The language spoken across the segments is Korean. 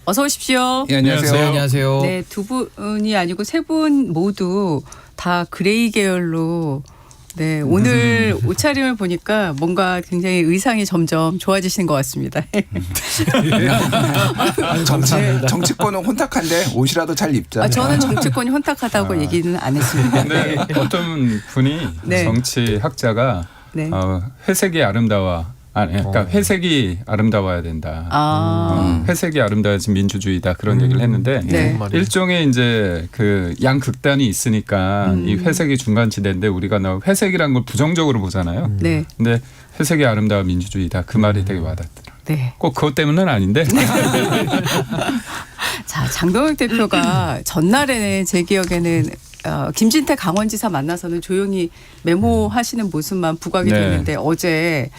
어서 오십시오. 예, 안녕하세요. 안녕하세요. 네, 두 분이 아니고 세 분 모두 다 그레이 계열로 네, 오늘 옷차림을 보니까 뭔가 굉장히 의상이 점점 좋아지시는 것 같습니다. 정치권은 혼탁한데 옷이라도 잘 입자. 저는 정치권이 혼탁하다고 얘기는 안 했습니다. 네. 어떤 분이 네. 정치학자가 네. 회색이 그러니까 회색이 아름다워야 된다. 회색이 아름다워야지 민주주의다 그런 얘기를 했는데 네. 일종의 이제 그 양극단이 있으니까 이 회색이 중간지대인데 우리가 회색이란 걸 부정적으로 보잖아요. 네. 근데 회색이 아름다워 민주주의다 그 말이 되게 와닿더라고요. 네. 꼭 그것 때문은 아닌데. 자, 장동혁 대표가 전날에는 제 기억에는 김진태 강원지사 만나서는 조용히 메모하시는 모습만 부각이 네. 됐는데 어제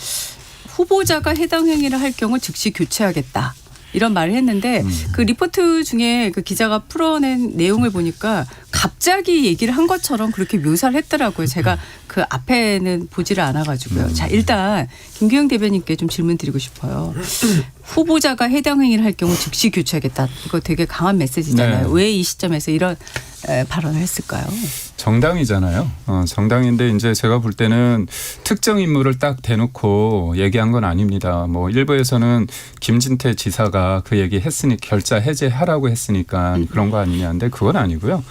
후보자가 해당 행위를 할 경우 즉시 교체하겠다. 이런 말을 했는데 그 리포트 중에 그 기자가 풀어낸 내용을 보니까 갑자기 얘기를 한 것처럼 그렇게 묘사를 했더라고요. 제가 그 앞에는 보지를 않아가지고요. 자, 일단 김규영 대변인께 좀 질문 드리고 싶어요. 후보자가 해당 행위를 할 경우 즉시 교체하겠다. 이거 되게 강한 메시지잖아요. 네. 왜 이 시점에서 이런 발언을 했을까요? 정당이잖아요. 정당인데 이제 제가 볼 때는 특정 인물을 딱 대놓고 얘기한 건 아닙니다. 뭐 일부에서는 김진태 지사가 그 얘기 했으니 결자 해제하라고 했으니까 그런 거 아니냐는데 그건 아니고요.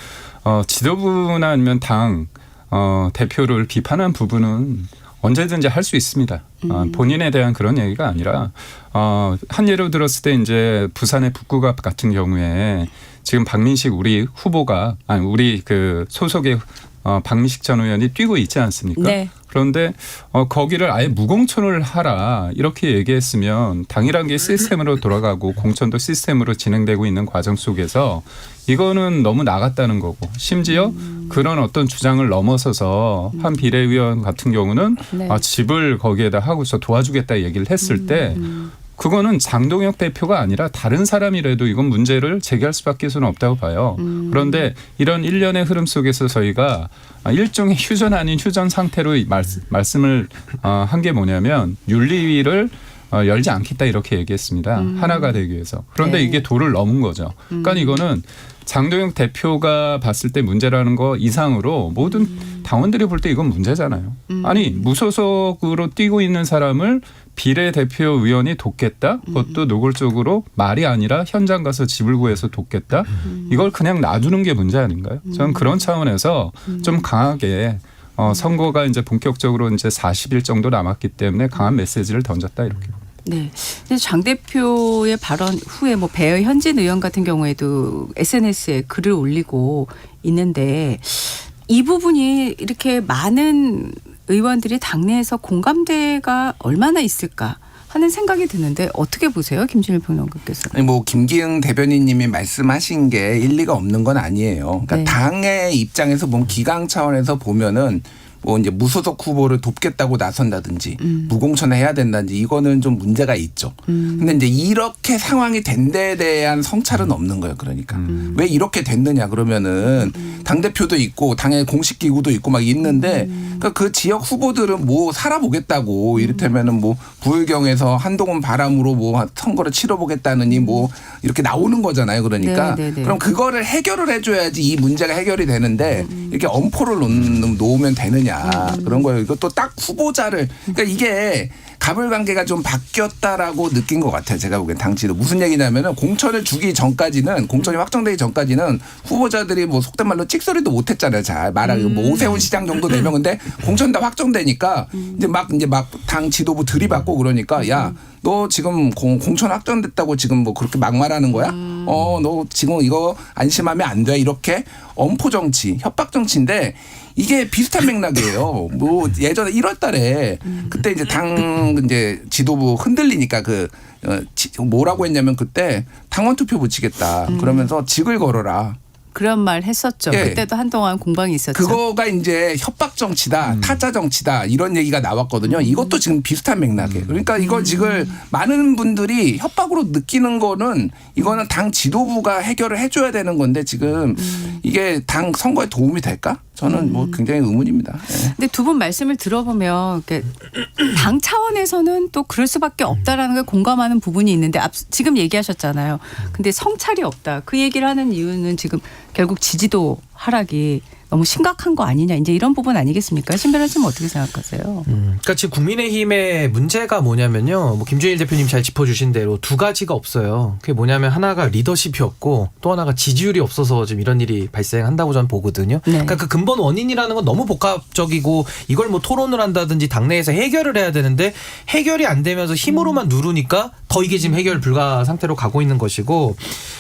지도부나 아니면 당 대표를 비판한 부분은 언제든지 할 수 있습니다. 본인에 대한 그런 얘기가 아니라 한 예로 들었을 때 이제 부산의 북구갑 같은 경우에 지금 박민식 우리 후보가 우리 그 소속의 박민식 전 의원이 뛰고 있지 않습니까? 네. 그런데 거기를 아예 무공천을 하라 이렇게 얘기했으면 당이란 게 시스템으로 돌아가고 공천도 시스템으로 진행되고 있는 과정 속에서 이거는 너무 나갔다는 거고 심지어 그런 어떤 주장을 넘어서서 한 비례의원 같은 경우는 네. 집을 거기에다 하고서 도와주겠다 얘기를 했을 때 그거는 장동혁 대표가 아니라 다른 사람이라도 이건 문제를 제기할 수밖에 수는 없다고 봐요. 그런데 이런 일련의 흐름 속에서 저희가 일종의 휴전 아닌 휴전 상태로 말씀을 한 게 뭐냐면 윤리위를 열지 않겠다 이렇게 얘기했습니다. 하나가 되기 위해서. 그런데 네. 이게 도를 넘은 거죠. 그러니까 이거는 장동혁 대표가 봤을 때 문제라는 거 이상으로 모든 당원들이 볼 때 이건 문제잖아요. 아니 무소속으로 뛰고 있는 사람을 비례대표 의원이 돕겠다? 그것도 노골적으로 말이 아니라 현장 가서 집을 구해서 돕겠다? 이걸 그냥 놔두는 게 문제 아닌가요? 저는 그런 차원에서 좀 강하게 선거가 이제 본격적으로 이제 40일 정도 남았기 때문에 강한 메시지를 던졌다 이렇게 봅니다. 네. 근데 장 대표의 발언 후에 뭐 배현진 의원 같은 경우에도 SNS에 글을 올리고 있는데 이 부분이 이렇게 많은 의원들이 당내에서 공감대가 얼마나 있을까 하는 생각이 드는데 어떻게 보세요? 김준일 평론가께서. 아니 뭐 김기영 대변인님이 말씀하신 게 일리가 없는 건 아니에요. 그러니까 네. 당의 입장에서 보면 기강 차원에서 보면은 뭐 이제 무소속 후보를 돕겠다고 나선다든지 무공천을 해야 된다든지 이거는 좀 문제가 있죠. 근데 이제 이렇게 상황이 된 데에 대한 성찰은 없는 거예요. 그러니까 왜 이렇게 됐느냐 그러면은 당대표도 있고 당의 공식 기구도 있고 막 있는데 그러니까 그 지역 후보들은 뭐 살아보겠다고 이를테면은 뭐 부울경에서 한동훈 바람으로 뭐 선거를 치러보겠다느니 뭐 이렇게 나오는 거잖아요. 그러니까 네, 네, 네. 그럼 그거를 해결을 해줘야지 이 문제가 해결이 되는데 이렇게 엄포를 놓으면 되느냐 그런 거예요. 이것도 딱 후보자를 그러니까 이게 가불관계가 좀 바뀌었다라고 느낀 것 같아요. 제가 보기엔 당시도 무슨 얘기냐면은 공천을 주기 전까지는 공천이 확정되기 전까지는 후보자들이 뭐 속된 말로 찍소리도 못했잖아요. 잘 말하기 뭐 오세훈 시장 정도 되면 근데 공천 다 확정되니까 이제 막 당 지도부 들이받고 그러니까 야 너 지금 공천 확정됐다고 지금 뭐 그렇게 막말하는 거야? 너 지금 이거 안심하면 안 돼. 이렇게 엄포 정치, 협박 정치인데 이게 비슷한 맥락이에요. 뭐 예전에 1월 달에 그때 이제 당 이제 지도부 흔들리니까 뭐라고 했냐면 그때 당원 투표 붙이겠다. 그러면서 직을 걸어라. 그런 말 했었죠. 예. 그때도 한동안 공방이 있었죠. 그거가 이제 협박 정치다, 타짜 정치다 이런 얘기가 나왔거든요. 이것도 지금 비슷한 맥락이에요. 그러니까 이거 지금 많은 분들이 협박으로 느끼는 거는 이거는 당 지도부가 해결을 해줘야 되는 건데 지금 이게 당 선거에 도움이 될까? 저는 뭐 굉장히 의문입니다. 예. 근데 두 분 말씀을 들어보면 당 차원에서는 또 그럴 수밖에 없다라는 걸 공감하는 부분이 있는데 지금 얘기하셨잖아요. 근데 성찰이 없다. 그 얘기를 하는 이유는 지금 결국 지지도 하락이 너무 심각한 거 아니냐 이제 이런 부분 아니겠습니까? 신 변호사님 어떻게 생각하세요? 그러니까 지금 국민의힘의 문제가 뭐냐면요. 뭐 김준일 대표님 잘 짚어주신 대로 두 가지가 없어요. 그게 뭐냐면 하나가 리더십이 없고 또 하나가 지지율이 없어서 지금 이런 일이 발생한다고 저는 보거든요. 네. 그러니까 그 근본 원인이라는 건 너무 복합적이고 이걸 뭐 토론을 한다든지 당내에서 해결을 해야 되는데 해결이 안 되면서 힘으로만 누르니까 더 이게 지금 해결 불가 상태로 가고 있는 것이고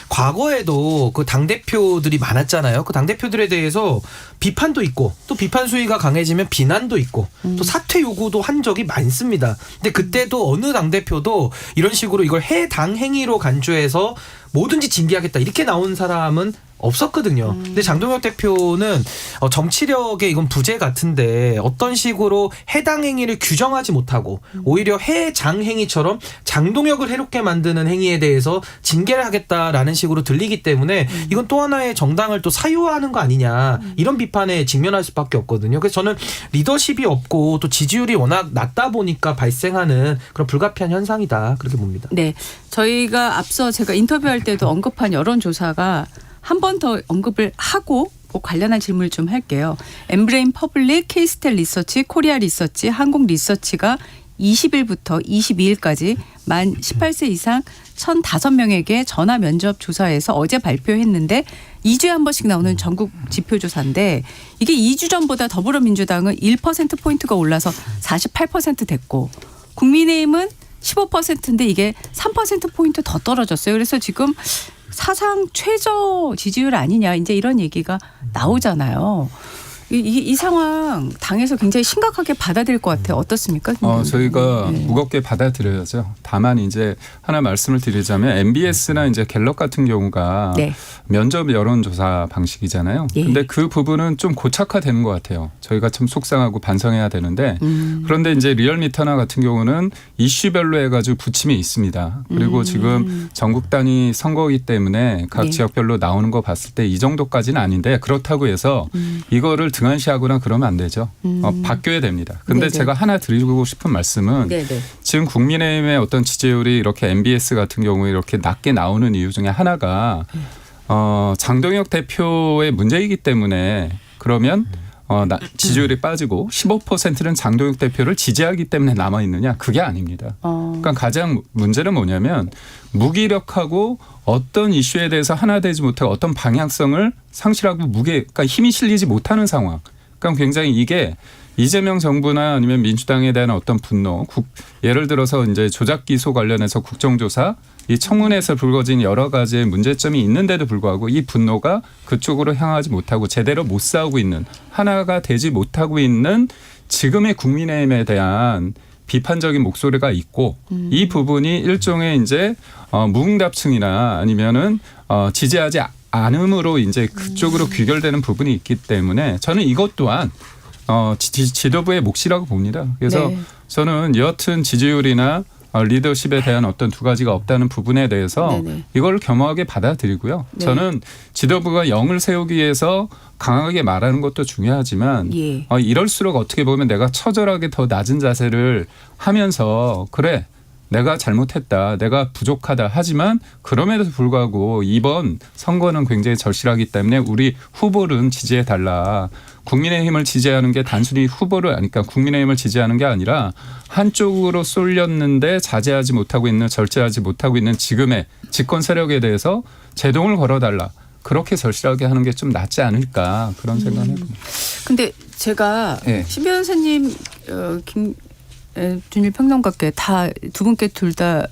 과거에도 그 당대표들이 많았잖아요. 그 당대표들에 대해서 비판도 있고 또 비판 수위가 강해지면 비난도 있고 또 사퇴 요구도 한 적이 많습니다. 근데 그때도 어느 당대표도 이런 식으로 이걸 해당 행위로 간주해서 뭐든지 징계하겠다 이렇게 나온 사람은 없었거든요. 근데 장동혁 대표는 정치력의 이건 부재 같은데 어떤 식으로 해당 행위를 규정하지 못하고 오히려 해장 행위처럼 장동혁을 해롭게 만드는 행위에 대해서 징계를 하겠다라는 식으로 들리기 때문에 이건 또 하나의 정당을 또 사유화하는 거 아니냐 이런 비판에 직면할 수밖에 없거든요. 그래서 저는 리더십이 없고 또 지지율이 워낙 낮다 보니까 발생하는 그런 불가피한 현상이다 그렇게 봅니다. 네, 저희가 앞서 제가 인터뷰할 때도 언급한 여론조사가 한 번 더 언급을 하고 관련한 질문을 좀 할게요. 엠브레인 퍼블릭, 케이스텔 리서치, 코리아 리서치, 한국 리서치가 20일부터 22일까지 만 18세 이상 1,005명에게 전화 면접 조사에서 어제 발표했는데 2주에 한 번씩 나오는 전국 지표조사인데 이게 2주 전보다 더불어민주당은 1%포인트가 올라서 48% 됐고 국민의힘은 15%인데 이게 3%포인트 더 떨어졌어요. 그래서 지금 사상 최저 지지율 아니냐 이제 이런 얘기가 나오잖아요. 이 상황 당에서 굉장히 심각하게 받아들일 것 같아요. 어떻습니까? 저희가 무겁게 받아들여야죠. 다만 이제 하나 말씀을 드리자면 MBS나 이제 갤럽 같은 경우가 네. 면접 여론조사 방식이잖아요. 예. 근데 그 부분은 좀 고착화되는 것 같아요. 저희가 참 속상하고 반성해야 되는데 그런데 이제 리얼미터나 같은 경우는 이슈별로 해가지고 부침이 있습니다. 그리고 지금 전국 단위 선거이기 때문에 각 네. 지역별로 나오는 거 봤을 때 이 정도까지는 아닌데 그렇다고 해서 이거를 등한시하거나 그러면 안 되죠. 바뀌어야 됩니다. 근데 네네. 제가 하나 드리고 싶은 말씀은 네네. 지금 국민의힘의 어떤 지지율이 이렇게 MBS 같은 경우에 이렇게 낮게 나오는 이유 중에 하나가 장동혁 대표의 문제이기 때문에 그러면 지지율이 빠지고 15%는 장동혁 대표를 지지하기 때문에 남아있느냐 그게 아닙니다. 그러니까 가장 문제는 뭐냐면 무기력하고 어떤 이슈에 대해서 하나 되지 못하고 어떤 방향성을 상실하고 그러니까 힘이 실리지 못하는 상황. 그러니까 굉장히 이게 이재명 정부나 아니면 민주당에 대한 어떤 분노, 예를 들어서 이제 조작 기소 관련해서 국정조사, 이 청문회에서 불거진 여러 가지의 문제점이 있는데도 불구하고 이 분노가 그쪽으로 향하지 못하고 제대로 못 싸우고 있는 하나가 되지 못하고 있는 지금의 국민의힘에 대한 비판적인 목소리가 있고 이 부분이 일종의 이제 무응답층이나 아니면은 지지하지 않음으로 이제 그쪽으로 귀결되는 부분이 있기 때문에 저는 이것 또한 지도부의 몫이라고 봅니다. 그래서 네. 저는 여하튼 지지율이나 리더십에 대한 어떤 두 가지가 없다는 부분에 대해서 네네. 이걸 겸허하게 받아들이고요. 네. 저는 지도부가 영을 세우기 위해서 강하게 말하는 것도 중요하지만 예. 이럴수록 어떻게 보면 내가 처절하게 더 낮은 자세를 하면서 그래 내가 잘못했다. 내가 부족하다. 하지만 그럼에도 불구하고 이번 선거는 굉장히 절실하기 때문에 우리 후보를 지지해달라. 국민의힘을 지지하는 게 단순히 후보를 그러니까 국민의힘을 지지하는 게 아니라 한쪽으로 쏠렸는데 자제하지 못하고 있는 절제하지 못하고 있는 지금의 집권 세력에 대해서 제동을 걸어달라. 그렇게 절실하게 하는 게 좀 낫지 않을까 그런 생각을 해봅니다. 근데 제가 네. 신 변호사님 김준일 평론가께 두 분께 다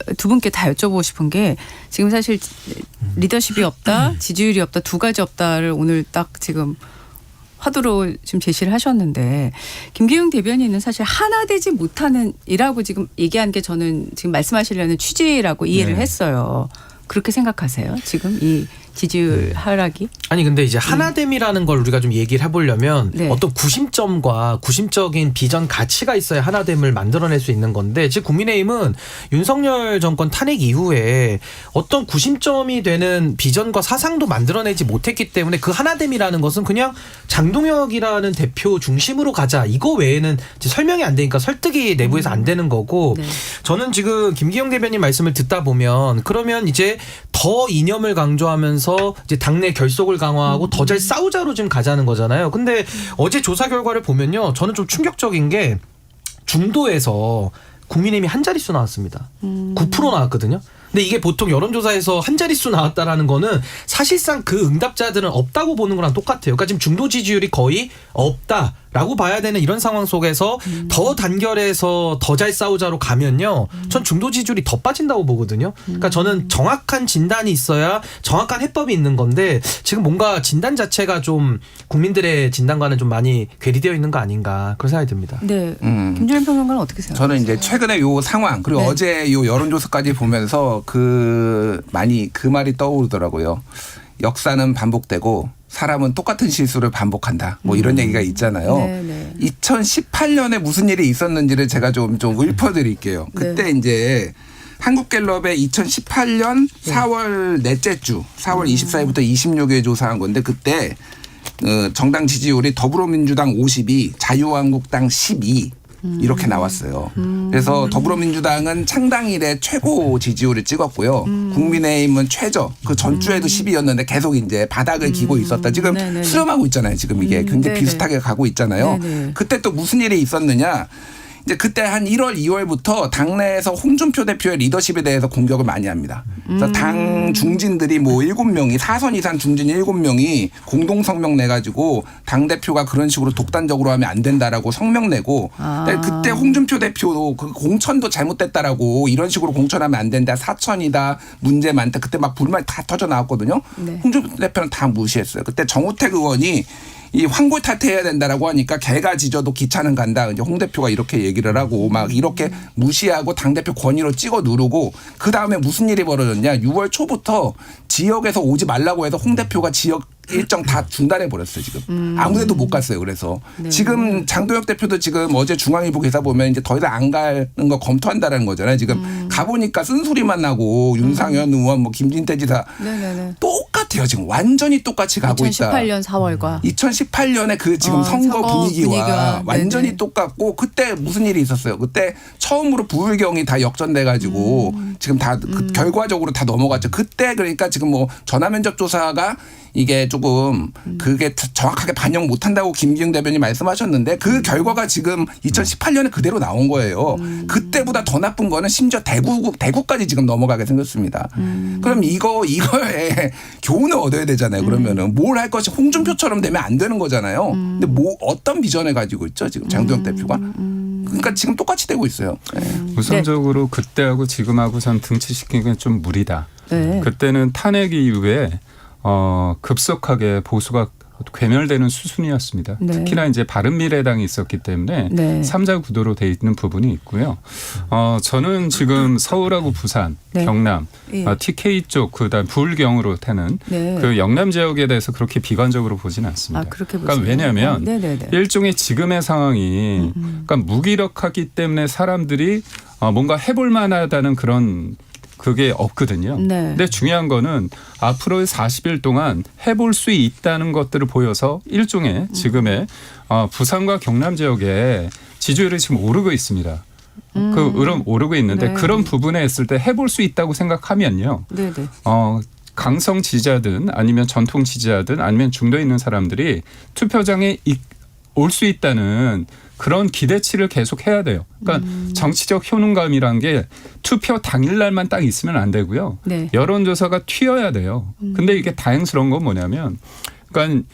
여쭤보고 싶은 게 지금 사실 리더십이 없다, 지지율이 없다, 두 가지 없다를 오늘 딱 지금 화두로 지금 제시를 하셨는데 김기웅 대변인은 사실 하나 되지 못하는 이라고 지금 얘기한 게 저는 지금 말씀하시려는 취지라고 이해를 네. 했어요. 그렇게 생각하세요? 지금 이 지지율 하락이? 아니 근데 이제 하나됨이라는 걸 우리가 좀 얘기를 해보려면 네. 어떤 구심점과 구심적인 비전 가치가 있어야 하나됨을 만들어낼 수 있는 건데 지금 국민의힘은 윤석열 정권 탄핵 이후에 어떤 구심점이 되는 비전과 사상도 만들어내지 못했기 때문에 그 하나됨이라는 것은 그냥 장동혁이라는 대표 중심으로 가자 이거 외에는 이제 설명이 안 되니까 설득이 내부에서 안 되는 거고 네. 저는 지금 김기영 대변인 말씀을 듣다 보면 그러면 이제 더 이념을 강조하면서 이제 당내 결속을 강화하고 더 잘 싸우자로 지금 가자는 거잖아요. 근데 어제 조사 결과를 보면요. 저는 좀 충격적인 게 중도에서 국민의힘이 한 자릿수 나왔습니다. 9% 나왔거든요. 근데 이게 보통 여론조사에서 한 자릿수 나왔다라는 거는 사실상 그 응답자들은 없다고 보는 거랑 똑같아요. 그러니까 지금 중도 지지율이 거의 없다라고 봐야 되는 이런 상황 속에서 더 단결해서 더 잘 싸우자로 가면요. 전 중도 지지율이 더 빠진다고 보거든요. 그러니까 저는 정확한 진단이 있어야 정확한 해법이 있는 건데 지금 뭔가 진단 자체가 좀 국민들의 진단과는 좀 많이 괴리되어 있는 거 아닌가 그런 생각이 듭니다. 네. 김준일 평론가는 어떻게 생각하세요? 저는 이제 최근에 요 상황 그리고 네. 어제 요 여론조사까지 보면서 많이 그 말이 떠오르더라고요. 역사는 반복되고 사람은 똑같은 실수를 반복한다. 뭐 이런 얘기가 있잖아요. 네, 네. 2018년에 무슨 일이 있었는지를 제가 좀 읊어드릴게요. 그때 이제 한국갤럽의 2018년 4월 넷째 주 4월 24일부터 26일 조사한 건데 그때 정당 지지율이 더불어민주당 52, 자유한국당 12 이렇게 나왔어요. 그래서 더불어민주당은 창당 이래 최고 지지율을 찍었고요. 국민의힘은 최저. 그 전주에도 10이었는데 계속 이제 바닥을 기고 있었다. 지금 네네네. 수렴하고 있잖아요. 지금 이게 굉장히 네네. 비슷하게 가고 있잖아요. 네네. 그때 또 무슨 일이 있었느냐. 이제 그때 한 1월, 2월부터 당내에서 홍준표 대표의 리더십에 대해서 공격을 많이 합니다. 그래서 당 중진들이 뭐 7명이 사선 이상 중진 7명이 공동 성명 내가지고 당 대표가 그런 식으로 독단적으로 하면 안 된다라고 성명 내고 그때 홍준표 대표도 그 공천도 잘못됐다라고 이런 식으로 공천하면 안 된다. 사천이다. 문제 많다. 그때 막 불만 다 터져 나왔거든요. 네. 홍준표 대표는 다 무시했어요. 그때 정우택 의원이 이 황골 탈퇴해야 된다라고 하니까 개가 짖어도 기차는 간다. 이제 홍 대표가 이렇게 얘기를 하고 막 이렇게 무시하고 당대표 권위로 찍어 누르고 그 다음에 무슨 일이 벌어졌냐. 6월 초부터 지역에서 오지 말라고 해서 홍 대표가 지역 일정 다 중단해 버렸어요 지금. 아무데도 못 갔어요. 그래서 네. 지금 장동혁 대표도 지금 어제 중앙일보 기사 보면 이제 더 이상 안 가는 거 검토한다라는 거잖아요. 지금 가보니까 쓴소리만 나고 윤상현 의원 뭐 김진태 지사 네네네. 똑같아요. 지금 완전히 똑같이 가고 있다. 2018년 4월과 2018년에 그 지금 선거 분위기와 분위기와 완전히 네네. 똑같고 그때 무슨 일이 있었어요. 그때 처음으로 부울경이 다 역전돼 가지고 지금 다 그 결과적으로 다 넘어갔죠. 그때 그러니까 지금 뭐 전화면접 조사가 이게 조금 그게 정확하게 반영 못한다고 김기영 대변인 말씀하셨는데 그 결과가 지금 2018년에 그대로 나온 거예요. 그때보다 더 나쁜 거는 심지어 대구까지 지금 넘어가게 생겼습니다. 그럼 이거에 교훈을 얻어야 되잖아요. 그러면은 뭘 할 것이 홍준표처럼 되면 안 되는 거잖아요. 근데 뭐 어떤 비전을 가지고 있죠 지금 장동혁 대표가? 그러니까 지금 똑같이 되고 있어요. 네. 우선적으로 그때하고 지금하고선 등치시킨 게 좀 무리다. 네. 그때는 탄핵 이후에 급속하게 보수가 괴멸되는 수순이었습니다. 네. 특히나 이제 바른미래당이 있었기 때문에 네. 3자 구도로 돼 있는 부분이 있고요. 저는 지금 서울하고 부산, 네. 경남, 예. TK 쪽 그다음 부울경으로 되는 네. 그 영남 지역에 대해서 그렇게 비관적으로 보지는 않습니다. 아, 그렇게 그러니까 보세요. 왜냐하면 네네네. 일종의 지금의 상황이 그러니까 무기력하기 때문에 사람들이 뭔가 해볼 만하다는 그런 그게 없거든요. 네. 근데 중요한 거는 앞으로의 40일 동안 해볼 수 있다는 것들을 보여서 일종의 지금의 부산과 경남 지역에 지지율이 지금 오르고 있습니다. 오르고 있는데 네. 그런 부분에 있을 때 해볼 수 있다고 생각하면요. 네네. 강성 지지자든 아니면 전통 지지자든 아니면 중도에 있는 사람들이 투표장에 올 수 있다는 그런 기대치를 계속 해야 돼요. 그러니까 정치적 효능감이란 게 투표 당일날만 딱 있으면 안 되고요. 네. 여론조사가 튀어야 돼요. 근데 이게 다행스러운 건 뭐냐면 그러니까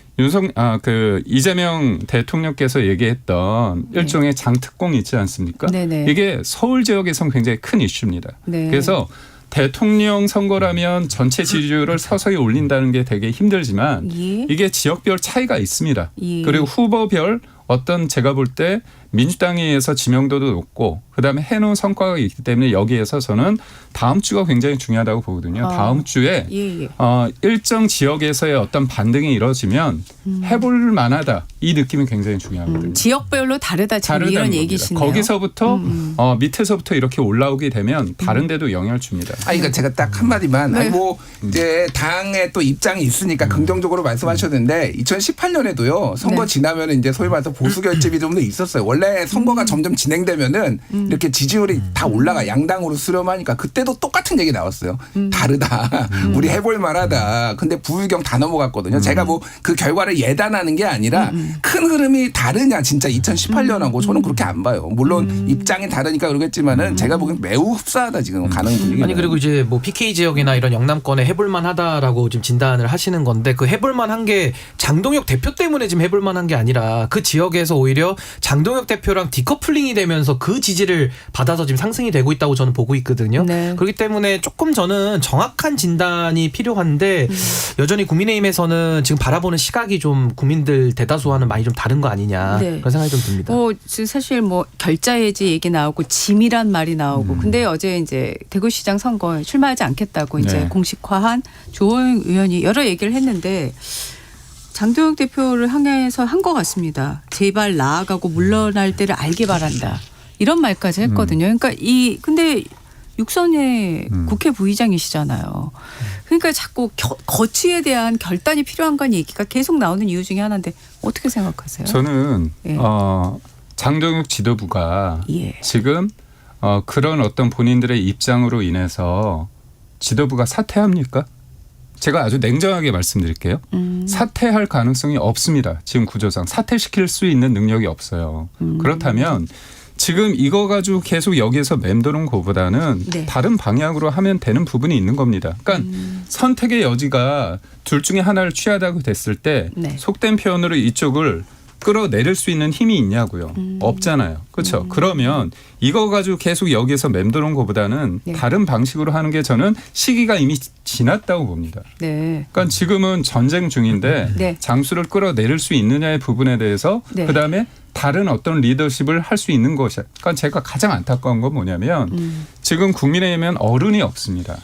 이재명 대통령께서 얘기했던 일종의 장특공 있지 않습니까? 네네. 이게 서울 지역에서는 굉장히 큰 이슈입니다. 네. 그래서 대통령 선거라면 전체 지지율을 서서히 올린다는 게 되게 힘들지만 예. 이게 지역별 차이가 있습니다. 예. 그리고 후보별 어떤 제가 볼 때 민주당에 의해서 지명도도 높고 그다음에 해놓은 성과가 있기 때문에 여기에서 저는 다음 주가 굉장히 중요하다고 보거든요. 다음 주에 예. 일정 지역에서의 어떤 반등이 이루어지면 해볼 만하다. 이 느낌이 굉장히 중요하거든요. 지역별로 다르다 지금 이런 다르다는 겁니다. 얘기시네요. 거기서부터 밑에서부터 이렇게 올라오게 되면 다른 데도 영향을 줍니다. 그러니까 제가 딱 한마디만 아니 뭐 이제 당의 또 입장이 있으니까 긍정적으로 말씀하셨는데 2018년에도요 선거 지나면 이제 소위 말해서 보수 결집이 좀 더 있었어요. 원래 선거가 점점 진행되면은 이렇게 지지율이 다 올라가 양당으로 수렴하니까 그때도 똑같은 얘기 나왔어요. 다르다. 우리 해볼 만하다. 근데 부유경 다 넘어갔거든요. 제가 뭐 그 결과를 예단하는 게 아니라 큰 흐름이 다르냐 진짜 2018년하고 저는 그렇게 안 봐요. 물론 입장이 다르니까 그러겠지만은 제가 보기엔 매우 흡사하다 지금 가는 분위기. 아니 그리고 이제 뭐 PK 지역이나 이런 영남권에 해볼만하다라고 지금 진단을 하시는 건데 그 해볼만한 게 장동혁 대표 때문에 지금 해볼만한 게 아니라 그 지역에서 오히려 장동혁 대표랑 디커플링이 되면서 그 지지를 받아서 지금 상승이 되고 있다고 저는 보고 있거든요. 네. 그렇기 때문에 조금 저는 정확한 진단이 필요한데 여전히 국민의힘에서는 지금 바라보는 시각이 좀 국민들 대다수와는 많이 좀 다른 거 아니냐 네. 그런 생각이 좀 듭니다. 지금 사실 뭐 결자해지 얘기 나오고 짐이란 말이 나오고 근데 어제 이제 대구시장 선거에 출마하지 않겠다고 이제 네. 공식화한 조호영 의원이 여러 얘기를 했는데 장동혁 대표를 향해서 한 것 같습니다. 제발 나아가고 물러날 때를 알기 바란다. 이런 말까지 했거든요. 그러니까 근데 육선의 국회 부의장이시잖아요. 그러니까 자꾸 거취에 대한 결단이 필요한 건 얘기가 계속 나오는 이유 중에 하나인데 어떻게 생각하세요? 저는 예. 장동혁 지도부가 예. 지금 그런 어떤 본인들의 입장으로 인해서 지도부가 사퇴합니까? 제가 아주 냉정하게 말씀드릴게요. 사퇴할 가능성이 없습니다. 지금 구조상 사퇴시킬 수 있는 능력이 없어요. 그렇다면 지금 이거 가지고 계속 여기에서 맴도는 것보다는 네. 다른 방향으로 하면 되는 부분이 있는 겁니다. 그러니까 선택의 여지가 둘 중에 하나를 취하다고 됐을 때 네. 속된 표현으로 이쪽을 끌어내릴 수 있는 힘이 있냐고요. 없잖아요. 그렇죠. 그러면 이거 가지고 계속 여기에서 맴도는 것보다는 네. 다른 방식으로 하는 게 저는 시기가 이미 지났다고 봅니다. 네. 그러니까 지금은 전쟁 중인데 네. 장수를 끌어내릴 수 있느냐의 부분에 대해서 네. 그다음에 다른 어떤 리더십을 할 수 있는 것이 그러니까 제가 가장 안타까운 건 뭐냐면 지금 국민의힘은 어른이 없습니다.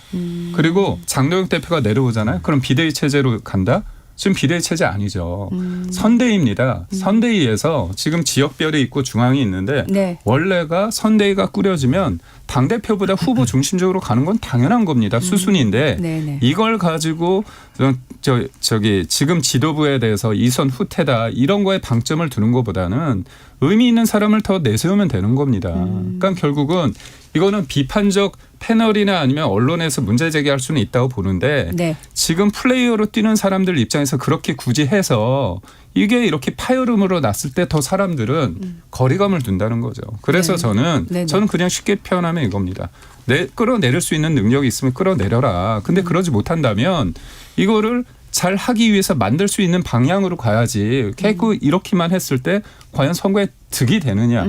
그리고 장동혁 대표가 내려오잖아요. 그럼 비대위 체제로 간다? 지금 비대위 체제 아니죠. 선대위입니다. 선대위에서 지금 지역별이 있고 중앙이 있는데 네. 원래가 선대위가 꾸려지면 당대표보다 후보 중심적으로 가는 건 당연한 겁니다. 수순인데 네네. 이걸 가지고 저기 지금 지도부에 대해서 이선 후퇴다 이런 거에 방점을 두는 것보다는 의미 있는 사람을 더 내세우면 되는 겁니다. 그러니까 결국은 이거는 비판적 패널이나 아니면 언론에서 문제 제기할 수는 있다고 보는데 네. 지금 플레이어로 뛰는 사람들 입장에서 그렇게 굳이 해서 이게 이렇게 파열음으로 났을 때 더 사람들은 거리감을 둔다는 거죠. 그래서 네. 저는 네네. 그냥 쉽게 표현하면 이겁니다. 끌어내릴 수 있는 능력이 있으면 끌어내려라. 근데 그러지 못한다면 이거를 잘 하기 위해서 만들 수 있는 방향으로 가야지. 결국 이렇게만 했을 때 과연 선거에 득이 되느냐.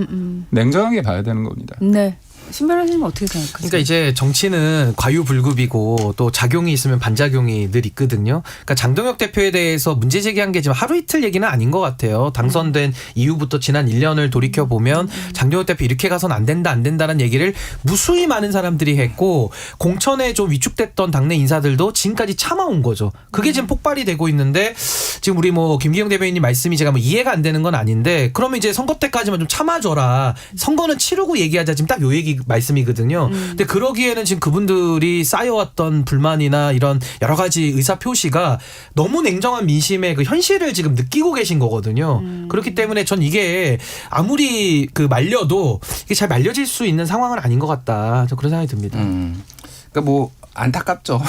냉정하게 봐야 되는 겁니다. 네. 신 변호사님 어떻게 생각하세요? 그러니까 이제 정치는 과유불급이고 또 작용이 있으면 반작용이 늘 있거든요. 그러니까 장동혁 대표에 대해서 문제 제기한 게 지금 하루 이틀 얘기는 아닌 것 같아요. 당선된 이후부터 지난 1년을 돌이켜 보면 장동혁 대표 이렇게 가선 안 된다라는 얘기를 무수히 많은 사람들이 했고 공천에 좀 위축됐던 당내 인사들도 지금까지 참아온 거죠. 그게 지금 폭발이 되고 있는데 지금 우리 뭐 김기영 대변인님 말씀이 제가 뭐 이해가 안 되는 건 아닌데 그러면 이제 선거 때까지만 좀 참아줘라. 선거는 치르고 얘기하자. 지금 딱 요 얘기 말씀이거든요. 근데 그러기에는 지금 그분들이 쌓여왔던 불만이나 이런 여러 가지 의사 표시가 너무 냉정한 민심의 그 현실을 지금 느끼고 계신 거거든요. 그렇기 때문에 전 이게 아무리 그 말려도 이게 잘 말려질 수 있는 상황은 아닌 것 같다. 저 그런 생각이 듭니다. 그러니까 뭐 안타깝죠.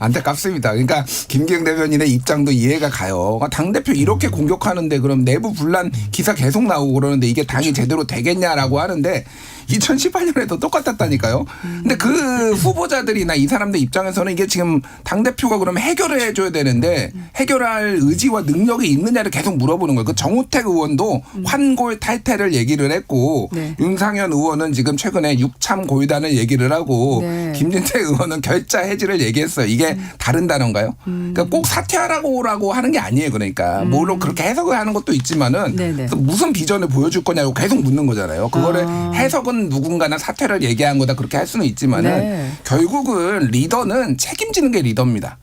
안타깝습니다. 그러니까 김기영 대변인의 입장도 이해가 가요. 당대표 이렇게 공격하는데 그럼 내부 분란 기사 계속 나오고 그러는데 이게 당이 제대로 되겠냐라고 하는데 2018년에도 똑같았다니까요. 근데 그 후보자들이나 이 사람들 입장에서는 이게 지금 당대표가 그러면 해결을 해줘야 되는데 해결할 의지와 능력이 있느냐를 계속 물어보는 거예요. 그 정우택 의원도 환골 탈퇴를 얘기를 했고 네. 윤상현 의원은 지금 최근에 육참 고이단을 얘기를 하고 네. 김진태 의원은 결자 해지를 얘기했어요. 이게 다른 단어인가요? 그러니까 꼭 사퇴하라고 하는 게 아니에요. 그러니까 물론 그렇게 해석을 하는 것도 있지만은 네네. 무슨 비전을 보여줄 거냐고 계속 묻는 거잖아요. 그거를 해석은 누군가나 사퇴를 얘기한 거다 그렇게 할 수는 있지만은 네. 결국은 리더는 책임지는 게 리더입니다.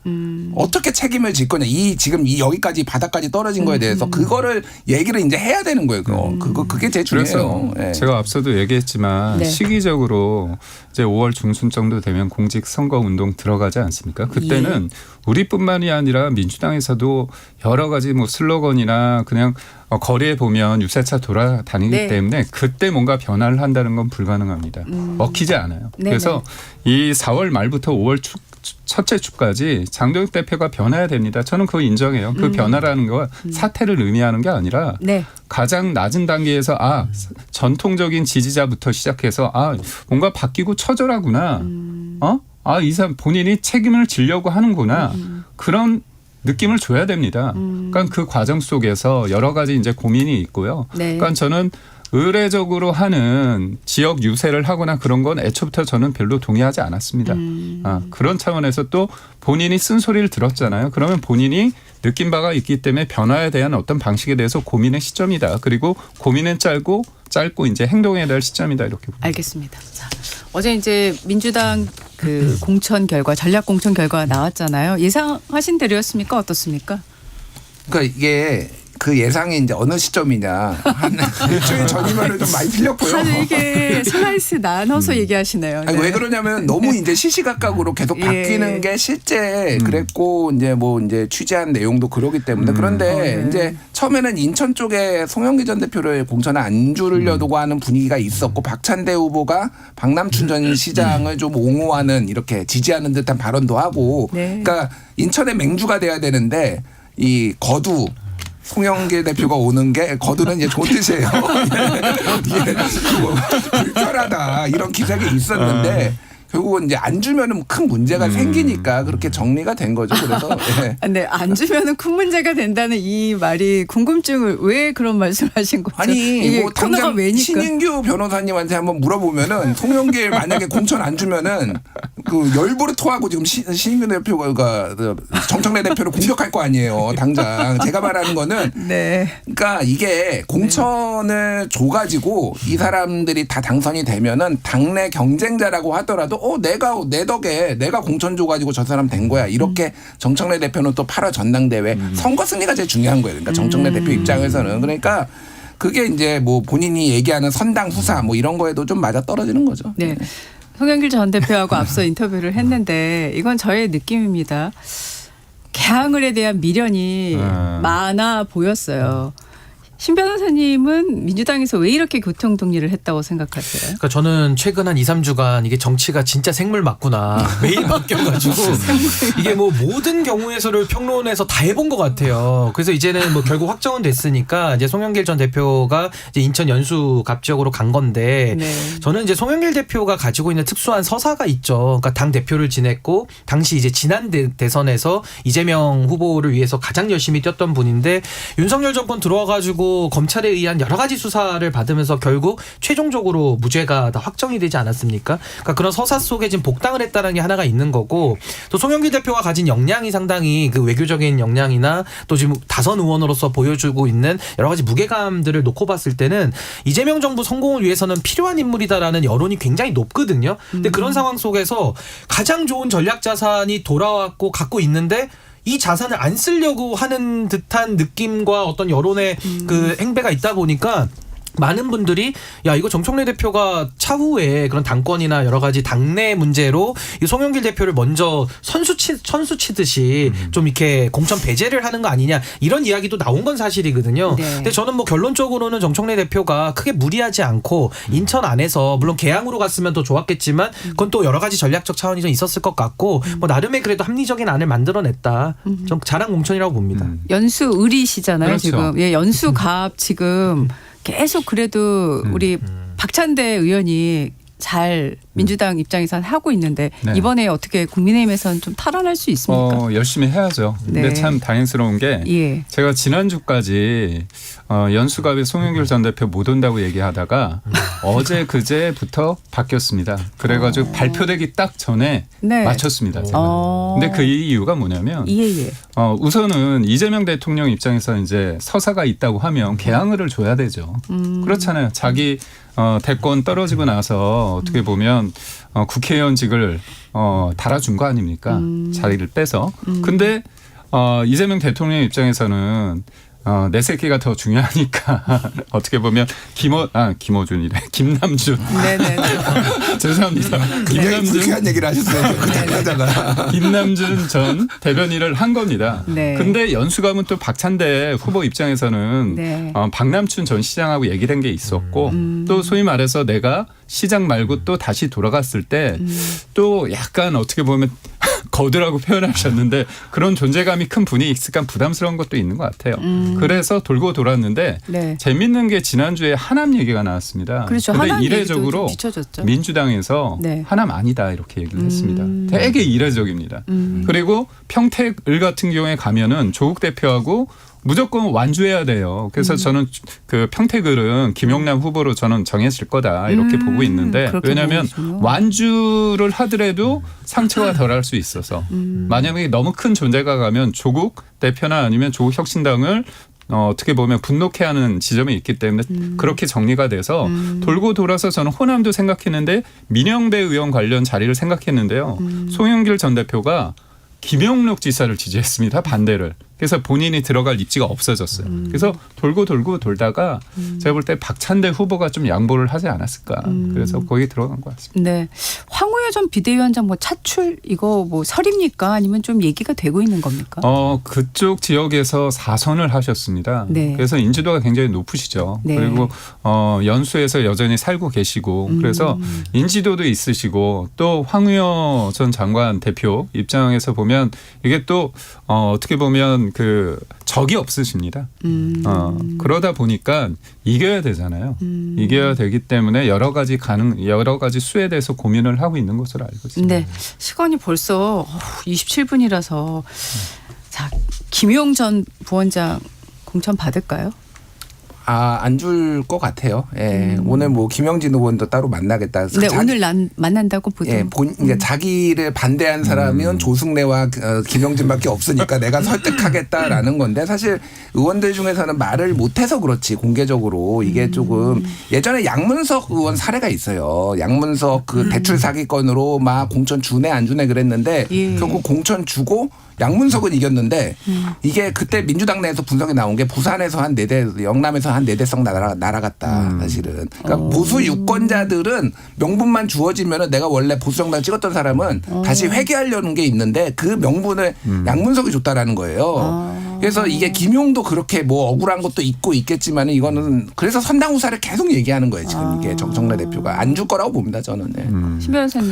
어떻게 책임을 질 거냐. 지금 여기까지 바닥까지 떨어진 거에 대해서 그거를 얘기를 이제 해야 되는 거예요. 그게 제일 중요해요. 그래서 예. 제가 앞서도 얘기했지만 네. 시기적으로 이제 5월 중순 정도 되면 공직 선거 운동 들어가지 않습니까? 그때는 우리뿐만이 아니라 민주당에서도 여러 가지 뭐 슬로건이나 그냥 거리에 보면 유세차 돌아다니기 네. 때문에 그때 뭔가 변화를 한다는 건 불가능합니다. 먹히지 않아요. 네네. 그래서 이 4월 말부터 5월 첫째 주까지 장동혁 대표가 변해야 됩니다. 저는 그거 인정해요. 그 변화라는 거 사퇴를 의미하는 게 아니라 네. 가장 낮은 단계에서 전통적인 지지자부터 시작해서 뭔가 바뀌고 처절하구나. 이 사람 본인이 책임을 지려고 하는구나. 그런 느낌을 줘야 됩니다. 그러니까 그 과정 속에서 여러 가지 이제 고민이 있고요. 네. 그러니까 저는 의례적으로 하는 지역 유세를 하거나 그런 건 애초부터 저는 별로 동의하지 않았습니다. 그런 차원에서 또 본인이 쓴소리를 들었잖아요. 그러면 본인이 느낀 바가 있기 때문에 변화에 대한 어떤 방식에 대해서 고민의 시점이다. 그리고 고민은 짧고 이제 행동에 대한 시점이다. 이렇게 봅니다. 알겠습니다. 자, 어제 이제 민주당 그 공천 결과 전략 공천 결과가 나왔잖아요. 예상하신 대로였습니까? 어떻습니까? 그러니까 이게 그 예상이 이제 어느 시점이냐. 한 일주일 전이면은 좀 많이 틀렸고요. 다들 이게 슬라이스 나눠서 얘기하시네요. 아니, 왜 그러냐면 너무 이제 시시각각으로 계속 바뀌는 게 실제 그랬고 이제 취재한 내용도 그러기 때문에 그런데 네. 이제 처음에는 인천 쪽에 송영기 전 대표를 공천에 안 주려고 하는 분위기가 있었고 박찬대 후보가 박남춘 전 시장을 좀 옹호하는 이렇게 지지하는 듯한 발언도 하고 네. 그러니까 인천의 맹주가 돼야 되는데 이 거두 송영길 대표가 오는 게 거두는 이제 좋은 뜻이에요. 불편하다 이런 기색이 있었는데 결국은 이제 안 주면은 큰 문제가 생기니까 그렇게 정리가 된 거죠. 그래서 네, 안 주면은 큰 문제가 된다는 이 말이 궁금증을 왜 그런 말씀하신 거죠? 아니 이게 뭐 코너가 당장 왜니까? 신인규 변호사님한테 한번 물어보면은 송영길 만약에 공천 안 주면은 그 열불을 토하고 지금 신인규 대표가 정청래 대표를 공격할 거 아니에요. 당장 제가 말하는 거는 네. 그러니까 이게 공천을 줘가지고 이 사람들이 다 당선이 되면은 당내 경쟁자라고 하더라도 내가 내 덕에 내가 공천 줘가지고 저 사람 된 거야. 이렇게 정청래 대표는 또 8월 전당대회 선거 승리가 제일 중요한 거예요. 그러니까 정청래 대표 입장에서는 그러니까 그게 이제 뭐 본인이 얘기하는 선당 후사 뭐 이런 거에도 좀 맞아 떨어지는 거죠. 네. 송영길 전 대표하고 앞서 인터뷰를 했는데 이건 저의 느낌입니다. 개항을에 대한 미련이 많아 보였어요. 신 변호사님은 민주당에서 왜 이렇게 교통 정리를 했다고 생각하세요? 그러니까 저는 최근 한 2, 3주간 이게 정치가 진짜 생물 맞구나. 매일 바뀌어가지고 이게 뭐 모든 경우에서를 평론해서 다 해본 것 같아요. 그래서 이제는 뭐 결국 확정은 됐으니까 이제 송영길 전 대표가 이제 인천 연수 갑 지역으로 간 건데 네. 저는 이제 송영길 대표가 가지고 있는 특수한 서사가 있죠. 그러니까 당 대표를 지냈고 당시 이제 지난 대선에서 이재명 후보를 위해서 가장 열심히 뛰었던 분인데 윤석열 정권 들어와가지고 검찰에 의한 여러 가지 수사를 받으면서 결국 최종적으로 무죄가 다 확정이 되지 않았습니까? 그러니까 그런 서사 속에 지금 복당을 했다는 게 하나가 있는 거고 또 송영길 대표가 가진 역량이 상당히 그 외교적인 역량이나 또 지금 다선 의원으로서 보여주고 있는 여러 가지 무게감들을 놓고 봤을 때는 이재명 정부 성공을 위해서는 필요한 인물이다라는 여론이 굉장히 높거든요. 근데 그런 상황 속에서 가장 좋은 전략 자산이 돌아왔고 갖고 있는데 이 자산을 안 쓰려고 하는 듯한 느낌과 어떤 여론의 그 행배가 있다 보니까 많은 분들이 야 이거 정청래 대표가 차후에 그런 당권이나 여러 가지 당내 문제로 이 송영길 대표를 먼저 선수 치듯이 좀 이렇게 공천 배제를 하는 거 아니냐 이런 이야기도 나온 건 사실이거든요. 네. 근데 저는 뭐 결론적으로는 정청래 대표가 크게 무리하지 않고 인천 안에서 물론 개항으로 갔으면 더 좋았겠지만 그건 또 여러 가지 전략적 차원이 좀 있었을 것 같고 뭐 나름의 그래도 합리적인 안을 만들어냈다. 좀 잘한 공천이라고 봅니다. 연수 의리시잖아요. 그렇죠. 지금. 예, 연수 갑 지금 계속 그래도 우리 박찬대 의원이 잘 민주당 입장에선 하고 있는데 네. 이번에 어떻게 국민의힘에서는 좀 탈환할 수 있습니까? 열심히 해야죠. 근데 네. 참 다행스러운 게 예. 제가 지난주까지 연수갑에 송영길 전 대표 못 온다고 얘기하다가 어제 그제부터 바뀌었습니다. 그래가지고 발표되기 딱 전에 네. 맞췄습니다. 제가. 근데 그 이유가 뭐냐면 예. 우선은 이재명 대통령 입장에서 이제 서사가 있다고 하면 개항을 줘야 되죠. 그렇잖아요. 자기 대권 떨어지고 나서 어떻게 보면 국회의원직을 달아준 거 아닙니까? 자리를 빼서. 근데 이재명 대통령 입장에서는 내 새끼가 더 중요하니까 어떻게 보면 김어준이래. 김남준. 네네. 죄송합니다. 굉장히 불쾌한 얘기를 하셨어요. 그 당사자가. 김남준 전 대변인을 한 겁니다. 네. 근데 연수감은 또 박찬대 후보 입장에서는 네. 박남춘 전 시장하고 얘기된 게 있었고 또 소위 말해서 내가 시장 말고 또 다시 돌아갔을 때 또 약간 어떻게 보면 거드라고 표현하셨는데 그런 존재감이 큰 분이 있으니까 부담스러운 것도 있는 것 같아요. 그래서 돌고 돌았는데 네. 재밌는 게 지난주에 하남 얘기가 나왔습니다. 그렇죠. 근데 하남 이례적으로 얘기도 뒤쳐졌죠. 민주당에서 네. 하남 아니다 이렇게 얘기를 했습니다. 되게 이례적입니다. 그리고 평택을 같은 경우에 가면은 조국 대표하고 무조건 완주해야 돼요. 그래서 저는 그 평택을은 김용남 후보로 저는 정했을 거다 이렇게 보고 있는데 그렇게 왜냐하면 보이시군요. 완주를 하더라도 상처가 덜할 수 있어서 만약에 너무 큰 존재가 가면 조국 대표나 아니면 조국 혁신당을 어떻게 보면 분노케 하는 지점이 있기 때문에 그렇게 정리가 돼서 돌고 돌아서 저는 호남도 생각했는데 민영배 의원 관련 자리를 생각했는데요. 송영길 전 대표가 김영록 지사를 지지했습니다. 반대를. 그래서 본인이 들어갈 입지가 없어졌어요. 그래서 돌고 돌다가 제가 볼 때 박찬대 후보가 좀 양보를 하지 않았을까. 그래서 거기 들어간 것 같습니다. 네. 황우여 전 비대위원장 뭐 차출 이거 뭐 설입니까? 아니면 좀 얘기가 되고 있는 겁니까? 그쪽 지역에서 4선을 하셨습니다. 네. 그래서 인지도가 굉장히 높으시죠. 네. 그리고 연수에서 여전히 살고 계시고 그래서 인지도도 있으시고 또 황우여 전 장관 대표 입장에서 보면 이게 또 어떻게 보면 그 적이 없으십니다. 그러다 보니까 이겨야 되잖아요. 이겨야 되기 때문에 여러 가지 수에 대해서 고민을 하고 있는 것으로 알고 있습니다. 네. 시간이 벌써 27분이라서 자, 김용 전 부원장 공천 받을까요? 안 줄 것 같아요. 예. 오늘 뭐 김영진 의원도 따로 만나겠다. 네, 오늘 만난다고 보죠. 예, 그러니까 자기를 반대한 사람은 조승래와 김영진밖에 없으니까 내가 설득하겠다라는 건데 사실 의원들 중에서는 말을 못해서 그렇지 공개적으로 이게 조금 예전에 양문석 의원 사례가 있어요. 양문석 그 대출 사기건으로 막 공천 주네 안 주네 그랬는데 예. 결국 공천 주고 양문석은 이겼는데 이게 그때 민주당 내에서 분석이 나온 게 부산에서 한 4대 영남에서 한 4대석 날아갔다 사실은. 그러니까 보수 유권자들은 명분만 주어지면은 내가 원래 보수 정당 찍었던 사람은 다시 회귀하려는 게 있는데 그 명분을 양문석이 줬다라는 거예요. 그래서 이게 김용도 그렇게 뭐 억울한 것도 있고 있겠지만 이거는 그래서 선당 후사를 계속 얘기하는 거예요. 지금 이게 정청래 대표가 안 줄 거라고 봅니다. 저는. 네. 신 변호사님.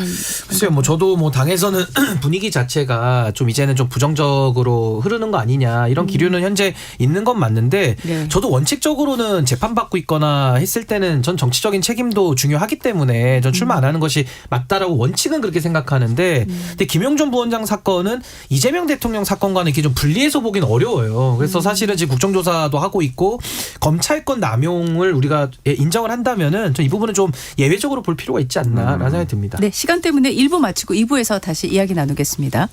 글쎄요, 뭐 저도 뭐 당에서는 분위기 자체가 좀 이제는 좀 부정적으로 흐르는 거 아니냐 이런 기류는 현재 있는 건 맞는데 네. 저도 원칙적으로는 재판받고 있거나 했을 때는 전 정치적인 책임도 중요하기 때문에 전 출마 안 하는 것이 맞다라고 원칙은 그렇게 생각하는데 근데 김용준 부원장 사건은 이재명 대통령 사건과는 이렇게 좀 분리해서 보기는 어려워요. 그래서 사실은 지금 국정조사도 하고 있고 검찰권 남용을 우리가 인정을 한다면은 전 이 부분은 좀 예외적으로 볼 필요가 있지 않나라는 생각이 듭니다. 네, 시간 때문에 1부 마치고 2부에서 다시 이야기 나누겠습니다.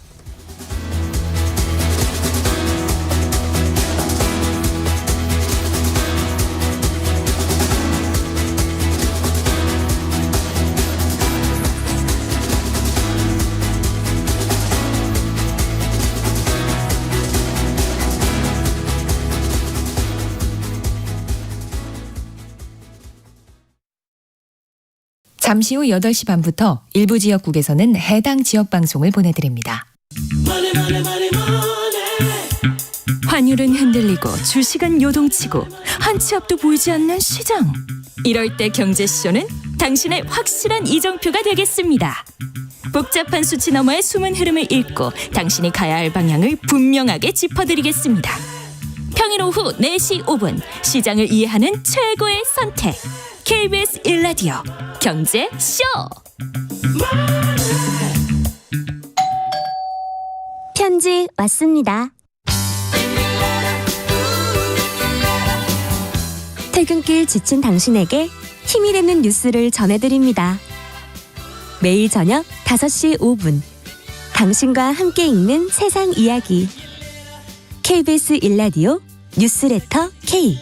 잠시 후 8시 반부터 일부 지역국에서는 해당 지역 방송을 보내드립니다. 환율은 흔들리고 주식은 요동치고 한 치 앞도 보이지 않는 시장. 이럴 때 경제쇼는 당신의 확실한 이정표가 되겠습니다. 복잡한 수치 너머의 숨은 흐름을 읽고 당신이 가야 할 방향을 분명하게 짚어드리겠습니다. 평일 오후 4시 5분 시장을 이해하는 최고의 선택. KBS 1라디오 경제쇼. 편지 왔습니다. 퇴근길 지친 당신에게 힘이 되는 뉴스를 전해드립니다. 매일 저녁 5시 5분 당신과 함께 읽는 세상 이야기 KBS 1라디오 뉴스레터 K.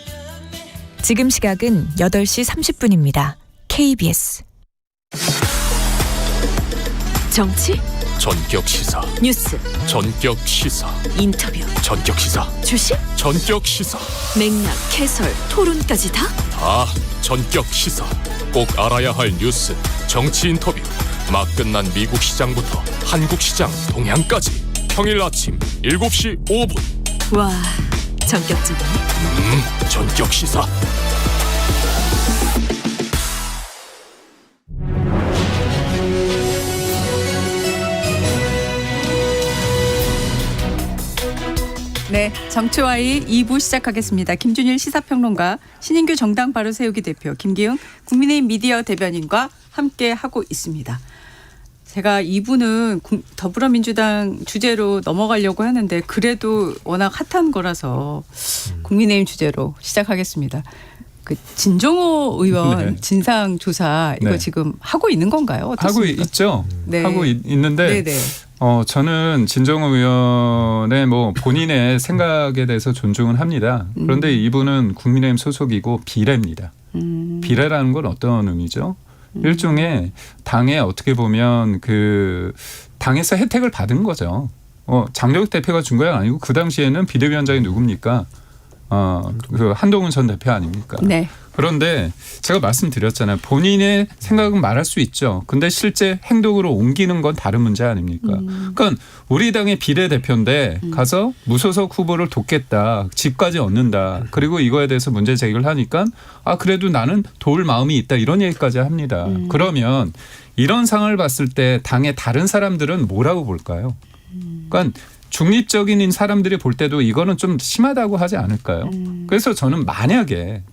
지금 시각은 8시 30분입니다. KBS. 정치, 전격 시사, 뉴스, 전격 시사, 인터뷰, 전격 시사, 주식, 전격 시사, 맥락, 해설, 토론까지 다? 다 전격 시사. 꼭 알아야 할 뉴스, 정치 인터뷰, 막 끝난 미국 시장부터 한국 시장 동향까지 평일 아침 7시 5분. 와, 전격적이네. 전격 시사. 네, 정치와의 2부 시작하겠습니다. 김준일 시사평론가, 신인규 정당 바로 세우기 대표, 김기흥 국민의힘 미디어 대변인과 함께 하고 있습니다. 제가 2부는 더불어민주당 주제로 넘어가려고 하는데 그래도 워낙 핫한 거라서 국민의힘 주제로 시작하겠습니다. 그 진정호 의원 네. 진상조사 이거 네. 지금 하고 있는 건가요? 하고 어떻습니까? 있죠. 네. 하고 있는데 네네. 저는 진정호 의원의 뭐 본인의 생각에 대해서 존중은 합니다. 그런데 이분은 국민의힘 소속이고 비례입니다. 비례라는 건 어떤 의미죠? 일종의 당에 어떻게 보면 그 당에서 혜택을 받은 거죠. 장재욱 대표가 준 거야 아니고 그 당시에는 비대위원장이 누굽니까? 그 한동훈 전 대표 아닙니까? 네. 그런데 제가 말씀드렸잖아요. 본인의 생각은 말할 수 있죠. 근데 실제 행동으로 옮기는 건 다른 문제 아닙니까? 그러니까 우리 당의 비례대표인데 가서 무소속 후보를 돕겠다. 집까지 얻는다. 그리고 이거에 대해서 문제 제기를 하니까 그래도 나는 도울 마음이 있다. 이런 얘기까지 합니다. 그러면 이런 상황을 봤을 때 당의 다른 사람들은 뭐라고 볼까요? 그러니까 중립적인 사람들이 볼 때도 이거는 좀 심하다고 하지 않을까요? 그래서 저는 만약에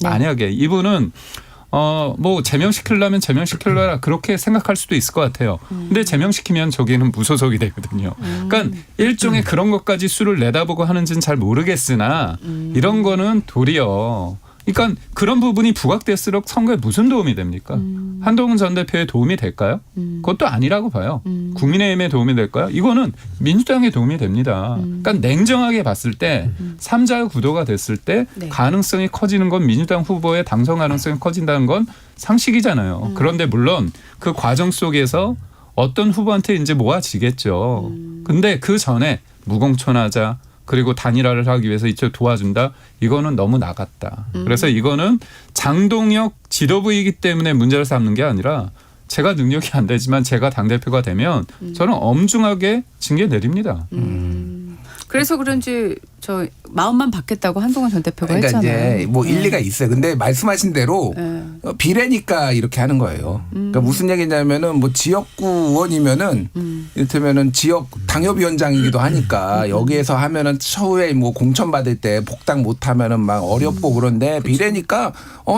이분은 뭐 제명시키려면 제명시키려라 그렇게 생각할 수도 있을 것 같아요. 근데 제명시키면 저기는 무소속이 되거든요. 그러니까 일종의 그런 것까지 수를 내다보고 하는지는 잘 모르겠으나 이런 거는 도리어 그러니까 그런 부분이 부각될수록 선거에 무슨 도움이 됩니까? 한동훈 전 대표의 도움이 될까요? 그것도 아니라고 봐요. 국민의힘에 도움이 될까요? 이거는 민주당에 도움이 됩니다. 그러니까 냉정하게 봤을 때 3자 구도가 됐을 때 네. 가능성이 커지는 건 민주당 후보의 당선 가능성이 커진다는 건 상식이잖아요. 그런데 물론 그 과정 속에서 어떤 후보한테 이제 모아지겠죠. 근데 그 전에 무공천하자 그리고 단일화를 하기 위해서 이쪽 도와준다. 이거는 너무 나갔다. 그래서 이거는 장동혁 지도부이기 때문에 문제를 삼는 게 아니라 제가 능력이 안 되지만 제가 당대표가 되면 저는 엄중하게 징계 내립니다. 그래서 그런지 저 마음만 받겠다고 한동훈 전 대표가 그러니까 했잖아요. 이제 뭐 일리가 있어요. 근데 말씀하신 대로 네. 비례니까 이렇게 하는 거예요. 그러니까 무슨 얘기냐면은 뭐 지역구 의원이면은 이를테면은 지역 당협위원장이기도 하니까 여기에서 하면은 처우에 뭐 공천 받을 때 복당 못 하면은 막 어렵고 그런데 비례니까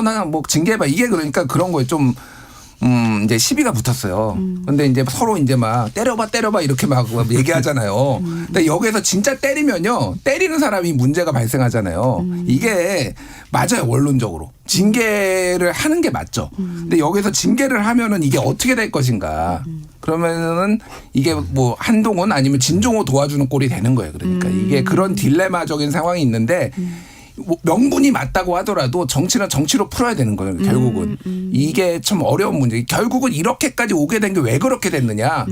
나 뭐 징계해봐 이게 그러니까 그런 거에 좀 이제 시비가 붙었어요. 근데 이제 서로 이제 막 때려봐 이렇게 막 얘기하잖아요. 근데 여기서 진짜 때리면요. 때리는 사람이 문제가 발생하잖아요. 이게 맞아요. 원론적으로. 징계를 하는 게 맞죠. 근데 여기서 징계를 하면은 이게 어떻게 될 것인가. 그러면은 이게 뭐 한동훈 아니면 진종호 도와주는 꼴이 되는 거예요. 그러니까 이게 그런 딜레마적인 상황이 있는데 뭐 명분이 맞다고 하더라도 정치는 정치로 풀어야 되는 거예요. 결국은. 이게 참 어려운 문제. 결국은 이렇게까지 오게 된 게 왜 그렇게 됐느냐.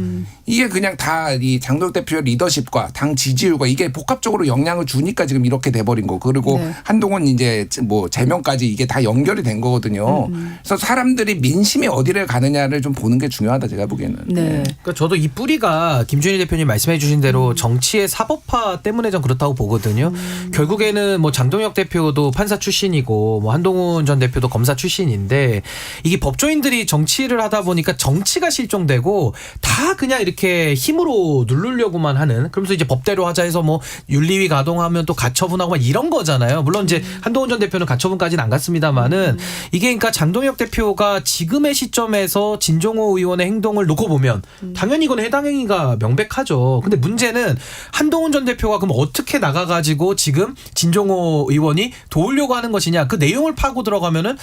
이게 그냥 다 이 장동혁 대표의 리더십과 당 지지율과 이게 복합적으로 영향을 주니까 지금 이렇게 돼버린 거. 그리고 네. 한동훈 이제 뭐 제명까지 이게 다 연결이 된 거거든요. 그래서 사람들이 민심이 어디를 가느냐를 좀 보는 게 중요하다 제가 보기에는. 네. 그러니까 저도 이 뿌리가 김준일 대표님 말씀해 주신 대로 정치의 사법화 때문에 좀 그렇다고 보거든요. 결국에는 뭐 장동혁 대표도 판사 출신이고 뭐 한동훈 전 대표도 검사 출신인데 이게 법조인들이 정치를 하다 보니까 정치가 실종되고 다 그냥 이렇게 힘으로 누르려고만 하는 그러면서 이제 법대로 하자 해서 뭐 윤리위 가동하면 또 가처분하고 막 이런 거잖아요. 물론 이제 한동훈 전 대표는 가처분까지는 안 갔습니다만은 이게 그러니까 장동혁 대표가 지금의 시점에서 진종호 의원의 행동을 놓고 보면 당연히 이건 해당 행위가 명백하죠. 근데 문제는 한동훈 전 대표가 그럼 어떻게 나가가지고 지금 진종호 의원이 도우려고 하는 것이냐 그 내용을 파고 들어가면은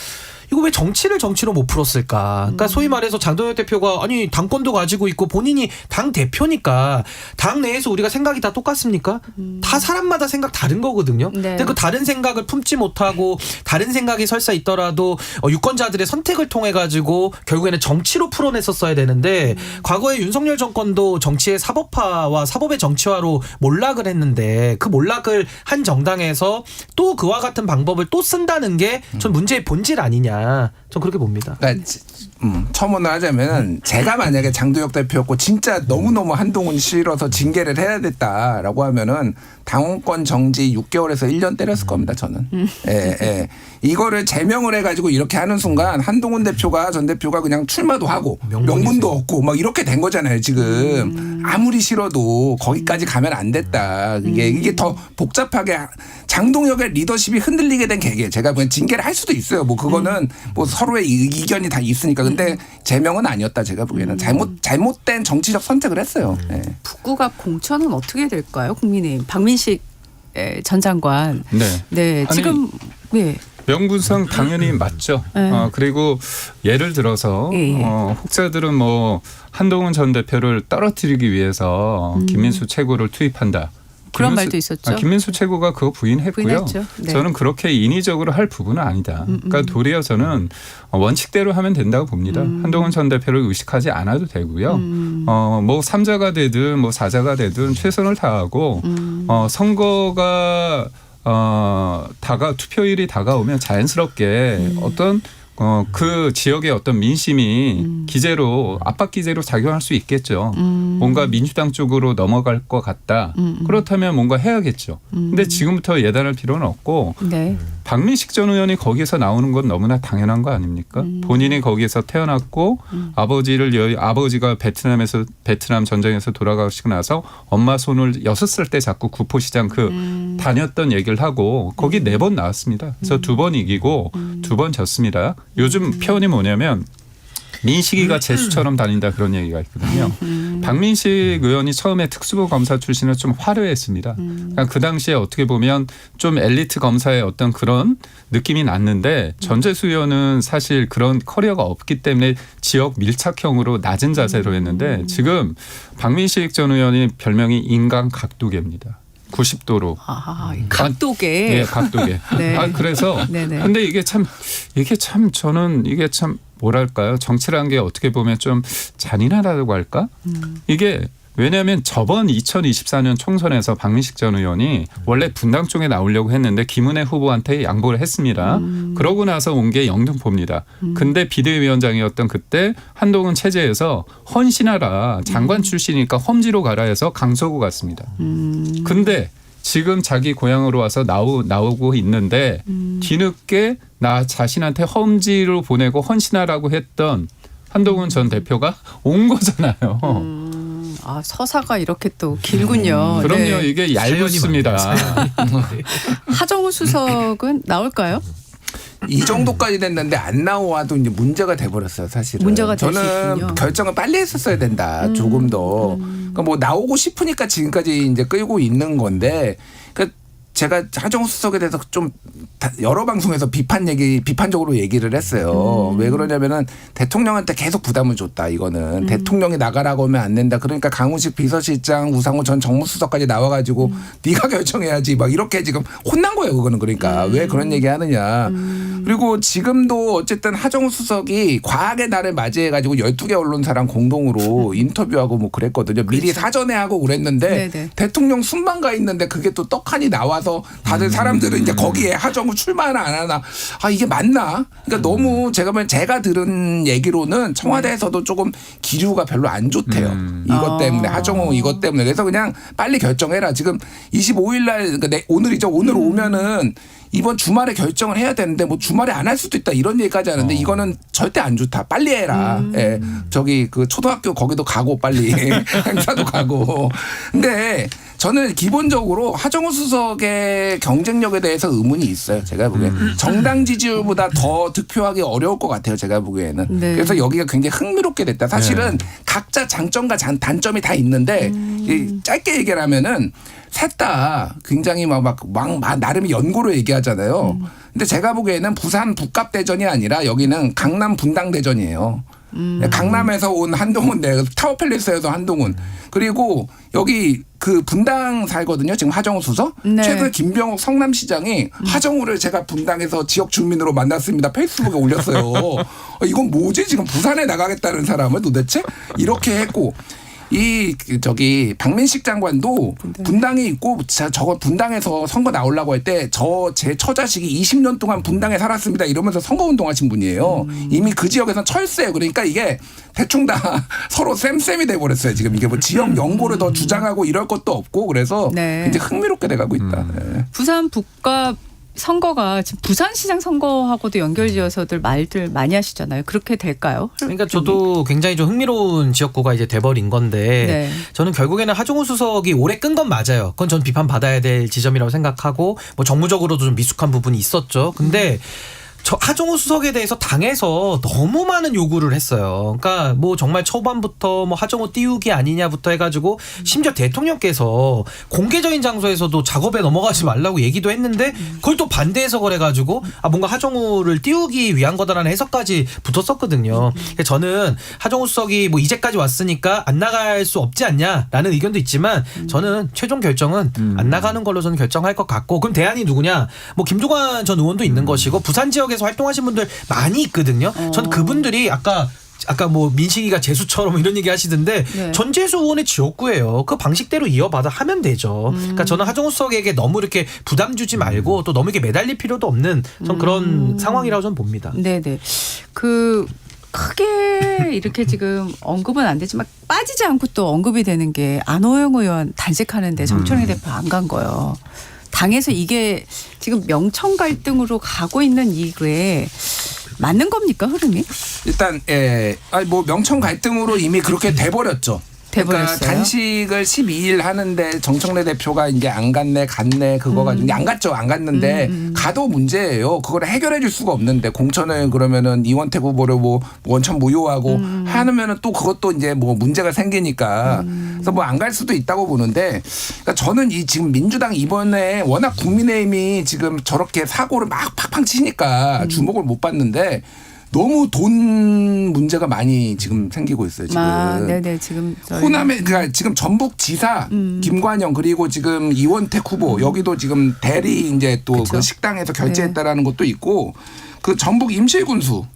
이거 왜 정치로 못 풀었을까? 그러니까 소위 말해서 장동혁 대표가 아니 당권도 가지고 있고 본인이 당 대표니까 당 내에서 우리가 생각이 다 똑같습니까? 다 사람마다 생각 다른 거거든요. 네. 근데 그 다른 생각을 품지 못하고 다른 생각이 설사 있더라도 유권자들의 선택을 통해 가지고 결국에는 정치로 풀어냈었어야 되는데 과거에 윤석열 정권도 정치의 사법화와 사법의 정치화로 몰락을 했는데 그 몰락을 한 정당에서 또 그와 같은 방법을 또 쓴다는 게 전 문제의 본질 아니냐. 전 그렇게 봅니다. 그러니까 첨언을 하자면은 제가 만약에 장도혁 대표였고 진짜 너무너무 한동훈 싫어서 징계를 해야 됐다라고 하면은 당원권 정지 6개월에서 1년 때렸을 겁니다. 저는. 예, 예. 이거를 제명을 해가지고 이렇게 하는 순간 한동훈 대표가 전 대표가 그냥 출마도 하고 명분도 없고 막 이렇게 된 거잖아요. 지금 아무리 싫어도 거기까지 가면 안 됐다. 이게 더 복잡하게 장동혁의 리더십이 흔들리게 된 계기에 제가 그냥 징계를 할 수도 있어요. 뭐 그거는 뭐 서로의 의견이 다 있으니까. 근데 제명은 아니었다. 제가 보기에는 잘못된 정치적 선택을 했어요. 예. 북구가 공천은 어떻게 될까요? 국민의힘 박민식 전 장관. 네. 네, 아니, 지금 네. 명분상 당연히 맞죠. 네. 그리고 예를 들어서 예. 혹자들은 뭐 한동훈 전 대표를 떨어뜨리기 위해서 김민수 최고를 투입한다. 그런 말도 있었죠. 김민수 최고가 그거 부인했고요. 부인했죠. 네. 저는 그렇게 인위적으로 할 부분은 아니다. 그러니까 도리어 저는 원칙대로 하면 된다고 봅니다. 한동훈 전 대표를 의식하지 않아도 되고요. 뭐 3자가 되든 뭐 4자가 되든 최선을 다하고 선거가 투표일이 다가오면 자연스럽게 어떤 그 지역의 어떤 민심이 기제로 압박 기제로 작용할 수 있겠죠. 뭔가 민주당 쪽으로 넘어갈 것 같다. 그렇다면 뭔가 해야겠죠. 근데 지금부터 예단할 필요는 없고 네. 박민식 전 의원이 거기에서 나오는 건 너무나 당연한 거 아닙니까? 본인이 거기에서 태어났고 아버지가 베트남 전쟁에서 돌아가시고 나서 엄마 손을 6살 때 잡고 구포시장 다녔던 얘기를 하고 거기 4번 나왔습니다. 그래서 2번 이기고 2번 졌습니다. 요즘 표현이 뭐냐면 민식이가 재수처럼 다닌다 그런 얘기가 있거든요. 박민식 의원이 처음에 특수부 검사 출신을 좀 화려했습니다. 그러니까 그 당시에 어떻게 보면 좀 엘리트 검사의 어떤 그런 느낌이 났는데 전재수 의원은 사실 그런 커리어가 없기 때문에 지역 밀착형으로 낮은 자세로 했는데 지금 박민식 전 의원이 별명이 인간 각도계입니다. 90도로. 각도계. 네, 각도계. 네. 그래서 네네. 근데 이게 참 저는 이게 참 뭐랄까요? 정치라는 게 어떻게 보면 좀 잔인하다고 할까? 이게 왜냐하면 저번 2024년 총선에서 박민식 전 의원이 원래 분당 쪽에 나오려고 했는데 김은혜 후보한테 양보를 했습니다. 그러고 나서 온 게 영등포입니다. 근데 비대위원장이었던 그때 한동훈 체제에서 헌신하라 장관 출신이니까 험지로 가라 해서 강서구 갔습니다. 근데 지금 자기 고향으로 와서 나오고 있는데 뒤늦게 나 자신한테 험지로 보내고 헌신하라고 했던 한동훈 전 대표가 온 거잖아요. 서사가 이렇게 또 길군요. 그럼요. 네. 이게 얇습니다. 하정우 수석은 나올까요? 이 정도까지 됐는데 안 나와도 이제 문제가 돼버렸어요, 사실은. 문제가 될 수 저는 있군요. 결정을 빨리 했었어야 된다, 조금 더. 그러니까 뭐 나오고 싶으니까 지금까지 이제 끌고 있는 건데, 그러니까 제가 하정우 수석에 대해서 좀 여러 방송에서 비판적으로 얘기를 했어요. 왜 그러냐면은 대통령한테 계속 부담을 줬다. 이거는 대통령이 나가라고 하면 안 된다. 그러니까 강훈식 비서실장, 우상호 전 정무수석까지 나와가지고 네가 결정해야지 막 이렇게 지금 혼난 거예요. 그거는 그러니까 왜 그런 얘기하느냐. 그리고 지금도 어쨌든 하정우 수석이 과학의 날을 맞이해가지고 12개 언론사랑 공동으로 인터뷰하고 뭐 그랬거든요. 미리 사전에 하고 그랬는데 네네. 대통령 순방 가 있는데 그게 또 떡하니 나와서 하면서 다들 사람들은 이제 거기에 하정우 출마하나 안 하나 이게 맞나? 그러니까 너무 제가 들은 얘기로는 청와대에서도 조금 기류가 별로 안 좋대요. 이것 때문에 하정우 이것 때문에 그래서 그냥 빨리 결정해라. 지금 25일 날 그러니까 오늘이죠. 오늘 오면은 이번 주말에 결정을 해야 되는데 뭐 주말에 안 할 수도 있다 이런 얘기까지 하는데 이거는 절대 안 좋다. 빨리 해라. 예. 저기 그 초등학교 거기도 가고 빨리 행사도 가고. 근데 저는 기본적으로 하정우 수석의 경쟁력에 대해서 의문이 있어요. 제가 보기엔 정당 지지율보다 더 득표하기 어려울 것 같아요. 제가 보기에는. 네. 그래서 여기가 굉장히 흥미롭게 됐다. 사실은 각자 장점과 단점이 다 있는데 짧게 얘기를 하면은 셋 다 굉장히 막 나름 연고로 얘기하잖아요. 근데 제가 보기에는 부산 북갑대전이 아니라 여기는 강남 분당대전이에요. 강남에서 온 한동훈, 타워팰리스에서 한동훈. 그리고 여기 그 분당 살거든요. 지금 하정우 수석. 네. 최근에 김병욱 성남시장이 하정우를 제가 분당에서 지역 주민으로 만났습니다. 페이스북에 올렸어요. 이건 뭐지? 지금 부산에 나가겠다는 사람을 도대체? 이렇게 했고. 저기 박민식 장관도 분당에 있고 저거 분당에서 선거 나오려고 할 때 제 처자식이 20년 동안 분당에 살았습니다 이러면서 선거운동하신 분이에요. 이미 그 지역에서는 철새예요. 그러니까 이게 대충 다 서로 쌤쌤이 돼버렸어요. 지금 이게 뭐 지역 연고를 더 주장하고 이럴 것도 없고 그래서 네. 굉장히 흥미롭게 돼가고 있다. 네. 부산 북갑 선거가 지금 부산시장 선거하고도 연결지어서들 말들 많이 하시잖아요. 그렇게 될까요? 그러니까 저도 굉장히 좀 흥미로운 지역구가 이제 돼버린 건데 네. 저는 결국에는 하정우 수석이 오래 끈 건 맞아요. 그건 전 비판받아야 될 지점이라고 생각하고 뭐 정무적으로도 좀 미숙한 부분이 있었죠. 근데 저 하정우 수석에 대해서 당에서 너무 많은 요구를 했어요. 그러니까 뭐 정말 초반부터 뭐 하정우 띄우기 아니냐부터 해가지고 심지어 대통령께서 공개적인 장소에서도 작업에 넘어가지 말라고 얘기도 했는데 그걸 또 반대 해석을 해가지고 뭔가 하정우를 띄우기 위한 거다라는 해석까지 붙었었거든요. 그래서 저는 하정우 수석이 뭐 이제까지 왔으니까 안 나갈 수 없지 않냐라는 의견도 있지만 저는 최종 결정은 안 나가는 걸로 저는 결정할 것 같고 그럼 대안이 누구냐? 뭐 김종관 전 의원도 있는 것이고 부산 지역에서 활동하신 분들 많이 있거든요. 전 그분들이 아까 뭐 민식이가 재수처럼 이런 얘기 하시던데 네. 전재수 의원의 지역구예요. 그 방식대로 이어받아 하면 되죠. 그러니까 저는 하정우 수석에게 너무 이렇게 부담 주지 말고 또 너무 이렇게 매달릴 필요도 없는 전 그런 상황이라고 저는 봅니다. 네네. 크게 이렇게 지금 언급은 안 되지만 빠지지 않고 또 언급이 되는 게 안호영 의원 단식하는데 정청래 대표 안 간 거예요. 당에서 이게 지금 명청 갈등으로 가고 있는 이게 맞는 겁니까 흐름이? 일단 뭐 명청 갈등으로 이미 그렇게 돼버렸죠. 그러니까 돼버렸어요? 단식을 12일 하는데 정청래 대표가 이제 안 갔네 그거 가지고 안 갔죠. 안 갔는데 가도 문제예요. 그걸 해결해 줄 수가 없는데 공천을 그러면은 이원택 후보를 뭐 원천 무효하고 하면은 또 그것도 이제 뭐 문제가 생기니까 그래서 뭐 안 갈 수도 있다고 보는데 그러니까 저는 지금 민주당 이번에 워낙 국민의힘이 지금 저렇게 사고를 막 팍팍 치니까 주목을 못 받는데 너무 돈 문제가 많이 지금 생기고 있어요. 지금. 네네 지금 호남에 그러니까 지금 전북지사 김관영 그리고 지금 이원택 후보 여기도 지금 대리 이제 또 그 식당에서 결제했다라는 것도 있고 그 전북 임실군수도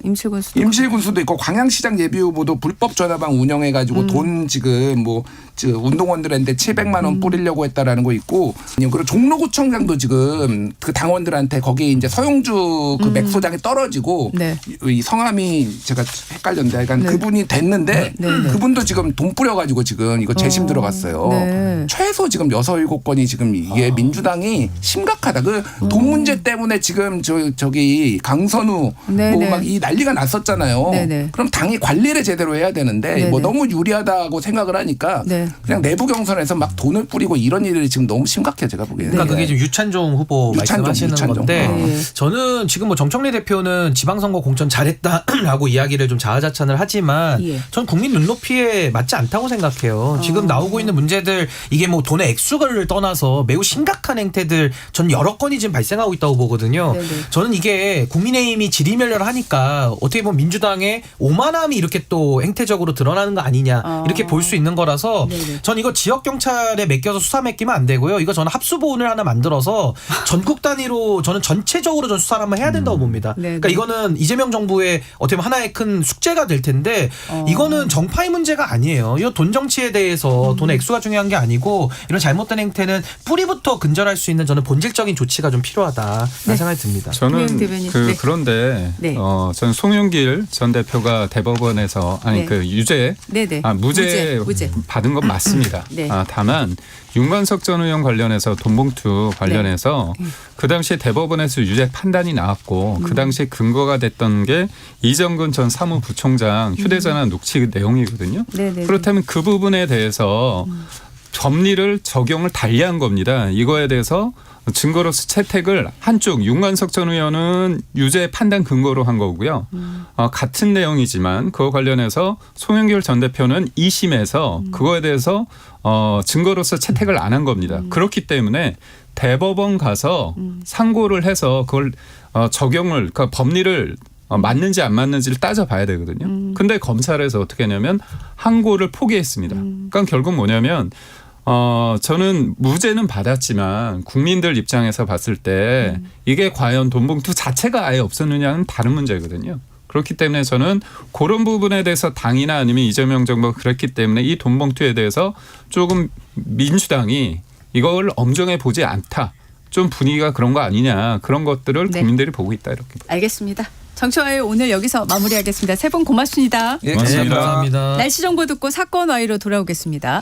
있고 광양시장 예비후보도 불법 전화방 운영해가지고 돈 지금 뭐 운동원들한테 700만 원 뿌리려고 했다라는 거 있고 그리고 종로구청장도 지금 그 당원들한테 거기 이제 서용주 그 맥소장이 떨어지고 네. 이 성함이 제가 헷갈렸는데 그러니까 그분이 됐는데 그분도 지금 돈 뿌려가지고 지금 이거 재심 들어갔어요. 네. 최소 지금 6-7건이 지금 이게 민주당이 심각하다. 그 돈 문제 때문에 지금 저기 강선우 뭐 막 이 난리가 났었잖아요. 네네. 그럼 당이 관리를 제대로 해야 되는데 네네. 뭐 너무 유리하다고 생각을 하니까 네. 그냥 내부 경선에서 막 돈을 뿌리고 이런 일이 지금 너무 심각해요. 제가 보기에는. 그러니까 그게 지금 유찬종 후보 말씀하시는 건데 네. 저는 지금 뭐 정청래 대표는 지방선거 공천 잘했다라고 이야기를 좀 자아자찬을 하지만 전 국민 눈높이에 맞지 않다고 생각해요. 지금 나오고 있는 문제들 이게 뭐 돈의 액수를 떠나서 매우 심각한 행태들 전 여러 건이 지금 발생하고 있다고 보거든요. 네네. 저는 이게 국민의힘 국민의힘이 지리멸렬을 하니까 어떻게 보면 민주당의 오만함이 이렇게 또 행태적으로 드러나는 거 아니냐 이렇게 볼 수 있는 거라서 네네. 전 이거 지역 경찰에 맡겨서 수사 맡기면 안 되고요. 이거 저는 합수보훈을 하나 만들어서 전국 단위로 저는 전체적으로 전 수사를 한번 해야 된다고 봅니다. 네네. 그러니까 이거는 이재명 정부의 어떻게 보면 하나의 큰 숙제가 될 텐데 이거는 정파의 문제가 아니에요. 이거 돈 정치에 대해서 돈 액수가 중요한 게 아니고 이런 잘못된 행태는 뿌리부터 근절할 수 있는 저는 본질적인 조치가 좀 필요하다라는 생각이 듭니다. 김영현 저는 대변인. 네. 그런데 네. 저는 송영길 전 대표가 대법원에서 네. 무죄 무죄. 받은 건 맞습니다. 네. 다만 윤관석 전 의원 관련해서 돈봉투 관련해서 그 당시에 대법원에서 유죄 판단이 나왔고 그 당시에 근거가 됐던 게 이정근 전 사무부총장 휴대전화 녹취 내용이거든요. 네네. 그렇다면 그 부분에 대해서 법리를 적용을 달리한 겁니다. 이거에 대해서 증거로서 채택을 한쪽 윤관석 전 의원은 유죄 판단 근거로 한 거고요. 같은 내용이지만 그거 관련해서 송영길 전 대표는 2심에서 그거에 대해서 증거로서 채택을 안 한 겁니다. 그렇기 때문에 대법원 가서 상고를 해서 그걸 적용을 그러니까 법리를 맞는지 안 맞는지를 따져봐야 되거든요. 근데 검찰에서 어떻게 하냐면 항고를 포기했습니다. 그러니까 결국 뭐냐면 저는 무죄는 받았지만 국민들 입장에서 봤을 때 이게 과연 돈봉투 자체가 아예 없었느냐는 다른 문제거든요. 그렇기 때문에 저는 그런 부분에 대해서 당이나 아니면 이재명 정부가 그랬기 때문에 이 돈봉투에 대해서 조금 민주당이 이걸 엄정해 보지 않다. 좀 분위기가 그런 거 아니냐. 그런 것들을 네. 국민들이 보고 있다. 이렇게. 알겠습니다. 정치와의 오늘 여기서 마무리하겠습니다. 세 분 고맙습니다. 예, 고맙습니다. 감사합니다. 날씨 정보 듣고 사건 와이로 돌아오겠습니다.